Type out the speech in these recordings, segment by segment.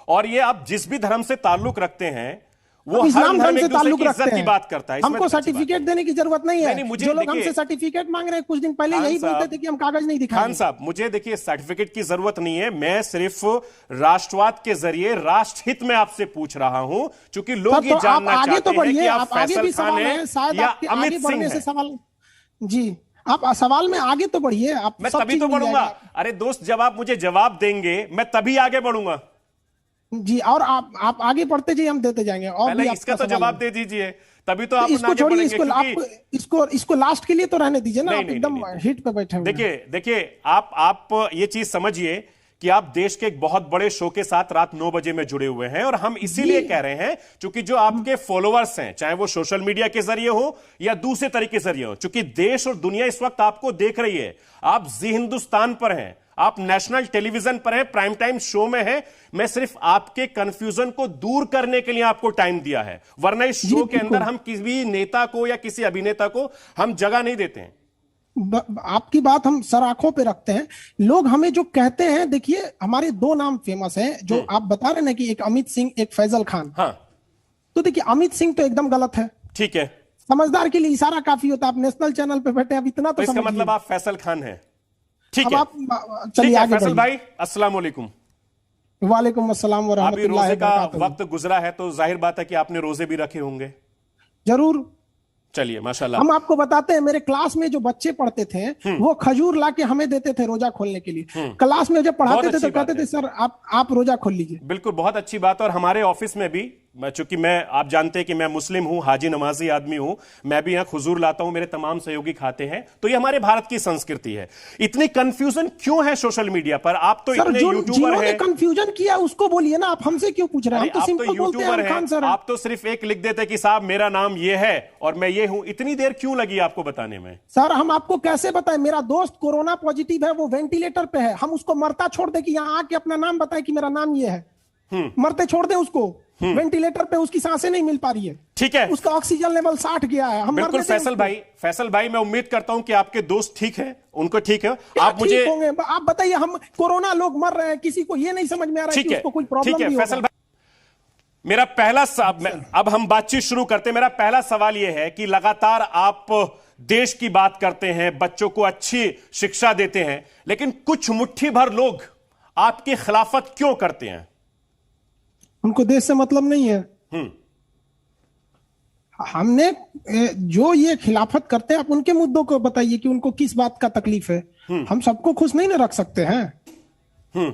और ये आप जिस भी धर्म से ताल्लुक रखते हैं वो हम हर इस्लाम धर्म धर्म से एक दूसरे ताल्लुक की रखते इज्जत की हैं। बात करता है। इसमें हमको तो अच्छी बात सर्टिफिकेट देने की जरूरत नहीं है। नहीं, मुझे जो लोग देखिए, हमसे सर्टिफिकेट मांग रहे हैं, कुछ दिन पहले खान यही बोलते साहब, थे कि हम कागज नहीं दिखाएंगे। खान साहब, मुझे देखिए सर्टिफिकेट की जरूरत नहीं है, मैं सिर्फ राष्ट्रवाद के जरिए राष्ट्रहित में आपसे पूछ रहा हूं, क्योंकि लोग ये जानना आगे चाहते तो हैं बढ़िए, कि आप आप आगे फैसल भी खान सवाल हैं है, शायद या आपके अमित आगे सिंह बढ़ने से हैं। सवाल। जी, आप सवाल में आगे तो बढ़िए, आप मैं सब तभी चीज तो मिल बढ़ूंगा। जाएगा। अरे दोस्त, जब आप मुझे जवाब देंगे मैं तभी आगे बढ़ूंगा। जी, और आप आगे बढ़ते जाइए, हम देते जाएंगे। और पहले भी इसका आपका तो सवाल जवाब है दे दीजिए, तभी तो तो आप इसको आगे छोड़िए, बढ़ेंगे। इसको क्योंकि आपको इसको लास्ट के लिए तो रहने दीजिए ना। नहीं आप नहीं एकदम नहीं, हिट पे बैठे हुए हैं। देखिए देखिए, आप ये चीज समझिए कि आप देश के एक बहुत बड़े शो के साथ रात 9 बजे में जुड़े हुए हैं, और हम इसीलिए कह रहे हैं क्योंकि जो आपके फॉलोअर्स हैं, चाहे वो सोशल मीडिया के जरिए हो या दूसरे तरीके से जरिए हो, क्योंकि देश और दुनिया इस वक्त आपको देख रही है। आप जी हिंदुस्तान पर हैं, आप नेशनल टेलीविजन पर हैं, प्राइम टाइम शो में हैं। मैं सिर्फ आपके कंफ्यूजन को दूर करने के लिए आपको टाइम दिया है, वरना इस शो के अंदर हम किसी नेता को या किसी अभिनेता को हम जगह नहीं देते हैं। आपकी बात हम सर आंखों पे रखते हैं। लोग हमें जो कहते हैं, देखिए हमारे दो नाम फेमस हैं, जो आप बता रहे हैं कि एक अमित सिंह, एक फैजल खान। हाँ, तो देखिए अमित सिंह तो एकदम गलत है। ठीक है, समझदार के लिए इशारा काफी होता है। आप नेशनल चैनल पे बैठे, अब इतना तो इसका समझिए। मतलब आप फैसल खान हैं। ठीक अब है, आप ठीक चलिए है आगे फैसल बढ़िए। भाई, अस्सलाम वालेकुम। वालेकुम अस्सलाम व अभी रहमतुल्लाहि रोजे व का बरकातहू। वक्त गुजरा है तो जाहिर बात है कि आपने रोजे भी रखे होंगे। जरूर। चलिए माशाल्लाह। हम आपको बताते हैं, मेरे क्लास में जो बच्चे पढ़ते थे वो खजूर ला के हमें देते थे रोजा खोलने के लिए। क्लास में जब पढ़ाते थे तो कहते थे सर आप रोजा खोल लीजिए। बिल्कुल, बहुत अच्छी बात। और हमारे ऑफिस में भी, चूंकि मैं, आप जानते हैं कि मैं मुस्लिम हूं, हाजी नमाजी आदमी हूं, मैं भी यहां खुजूर लाता हूं, मेरे तमाम सहयोगी खाते हैं। तो ये हमारे भारत की संस्कृति है। इतनी कंफ्यूजन क्यों है सोशल मीडिया पर? आप तो इतने यूट्यूबर हैं। कंफ्यूजन किया उसको बोलिए ना, आप हमसे क्यों पूछ रहे हैं? हम तो सिंपल बोलते हैं खान सर। आप तो सिर्फ एक लिख देते कि साहब मेरा नाम ये है और मैं ये हूं। इतनी देर क्यों लगी आपको बताने में? सर हम आपको कैसे बताएं? मेरा दोस्त कोरोना पॉजिटिव है, वो वेंटिलेटर पे है। हम उसको मरता छोड़ दे कि यहाँ आके अपना नाम बताए कि मेरा नाम ये है? मरते छोड़ दे उसको। वेंटिलेटर पे उसकी सांसें नहीं मिल पा रही है, ठीक है, उसका ऑक्सीजन लेवल 60 गया है। हम बिल्कुल फैसल भाई, मैं उम्मीद करता हूं कि आपके दोस्त ठीक हैं, उनको ठीक है। आप मुझे होंगे, आप बताइए। हम कोरोना लोग मर रहे हैं, किसी को ये नहीं समझ में आ रहा है कि उसको कोई प्रॉब्लम भी होगा। फैसल भाई, मेरा पहला अब हम बातचीत शुरू करते हैं। मेरा पहला सवाल यह है कि लगातार आप देश की बात करते हैं, बच्चों को अच्छी शिक्षा देते हैं, लेकिन कुछ मुट्ठी भर लोग आपकी खिलाफत क्यों करते हैं? उनको देश से मतलब नहीं है। हमने जो ये खिलाफत करते हैं, आप उनके मुद्दों को बताइए कि उनको किस बात का तकलीफ है। हम सबको खुश नहीं ना रख सकते हैं।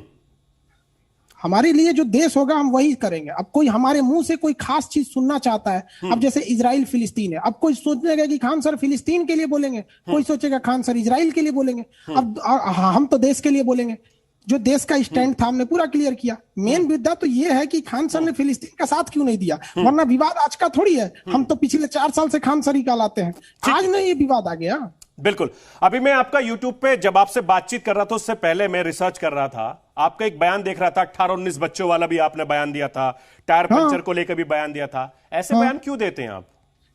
हमारे लिए जो देश होगा हम वही करेंगे। अब कोई हमारे मुंह से कोई खास चीज सुनना चाहता है, अब जैसे इजराइल फिलिस्तीन है, अब कोई सोचेगा कि खान सर फिलिस्तीन के लिए बोलेंगे, कोई सोचेगा खान सर इजराइल के लिए बोलेंगे। अब हम तो देश के लिए बोलेंगे। जो देश का स्टैंड था हमने पूरा क्लियर किया। मेन मुद्दा तो ये है कि खान सर ने फिलिस्तीन का साथ क्यों नहीं दिया, वरना विवाद आज का थोड़ी है। हम तो पिछले 4 साल से खान सर ही कहलाते हैं, आज नहीं ये विवाद आ गया। बिल्कुल। अभी मैं आपका यूट्यूब पे जब आपसे बातचीत कर रहा था, उससे पहले मैं रिसर्च कर रहा था, आपका एक बयान देख रहा था, 18-19 बच्चों वाला भी आपने बयान दिया था, टायर पंचर को लेकर भी बयान दिया था। ऐसे बयान क्यों देते हैं आप?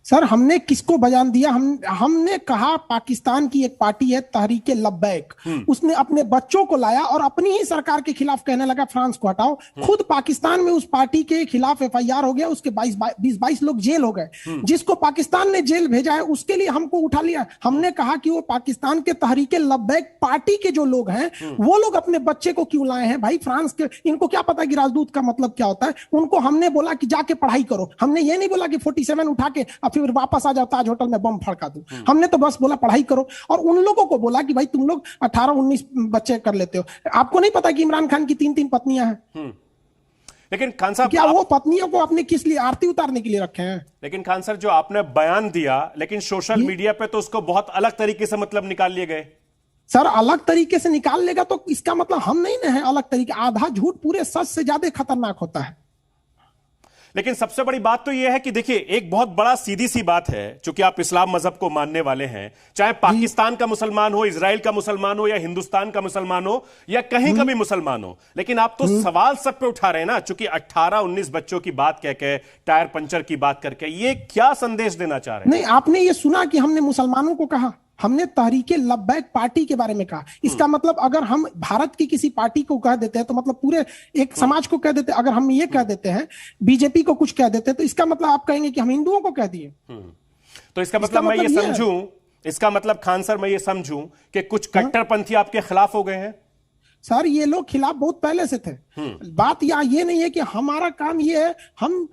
सर हमने किसको बयान दिया? हमने कहा पाकिस्तान की एक पार्टी है तहरीके लब्बैक, उसने अपने बच्चों को लाया और अपनी ही सरकार के खिलाफ कहने लगा फ्रांस को हटाओ। खुद पाकिस्तान में उस पार्टी के खिलाफ FIR हो गया, उसके 20-22 लोग जेल हो गए। जिसको पाकिस्तान ने जेल भेजा है उसके लिए हमको उठा लिया। हमने कहा कि वो पाकिस्तान के तहरीके लब्बैक पार्टी के जो लोग हैं वो लोग अपने बच्चे को क्यों लाए हैं? भाई फ्रांस के, इनको क्या पता कि राजदूत का मतलब क्या होता है? उनको हमने बोला कि जाके पढ़ाई करो। हमने ये नहीं बोला कि 47 उठा के फिर वापस आ जाओ ताज होटल में बम फड़का दूं। हमने तो बस बोला पढ़ाई करो। और उन लोगों को बोला कि भाई तुम लोग 18-19 बच्चे कर लेते हो। आपको नहीं पता कि इमरान खान की 3-3 पत्नियां हैं? लेकिन खान साहब, क्या वो पत्नियों को आपने किस लिए आरती उतारने के लिए रखे हैं? लेकिन खान सर, जो आपने बयान दिया, लेकिन सोशल मीडिया पे तो उसको बहुत अलग तरीके से मतलब निकाल लिए गए। सर अलग तरीके से निकाल लेगा तो इसका मतलब हम नहीं ना है अलग तरीके। आधा झूठ पूरे सच से ज्यादा खतरनाक होता है। लेकिन सबसे बड़ी बात तो यह है कि देखिए, एक बहुत बड़ा सीधी सी बात है, चूंकि आप इस्लाम मजहब को मानने वाले हैं, चाहे पाकिस्तान का मुसलमान हो, इजराइल का मुसलमान हो, या हिंदुस्तान का मुसलमान हो, या कहीं का भी मुसलमान हो, लेकिन आप तो सवाल सब पे उठा रहे हैं ना। चूंकि 18-19 बच्चों की बात कह के, टायर पंचर की बात करके, ये क्या संदेश देना चाह रहे हैं? नहीं, आपने ये सुना कि हमने मुसलमानों को कहा? हमने तहरीके लब्बैक पार्टी के बारे में कहा। इसका मतलब अगर हम भारत की किसी पार्टी को कह देते हैं तो मतलब पूरे एक समाज को कह देते हैं। अगर हम ये कह देते हैं, बीजेपी को कुछ कह देते हैं, तो इसका मतलब आप कहेंगे कि हम हिंदुओं को कह दिए। तो इसका मतलब मैं ये समझूं, इसका मतलब खान सर मैं ये समझूं कि कुछ कट्टरपंथी आपके खिलाफ हो गए हैं? सर ये लोग खिलाफ बहुत पहले से थे। बात यहाँ ये नहीं है कि हमारा काम ये है, हम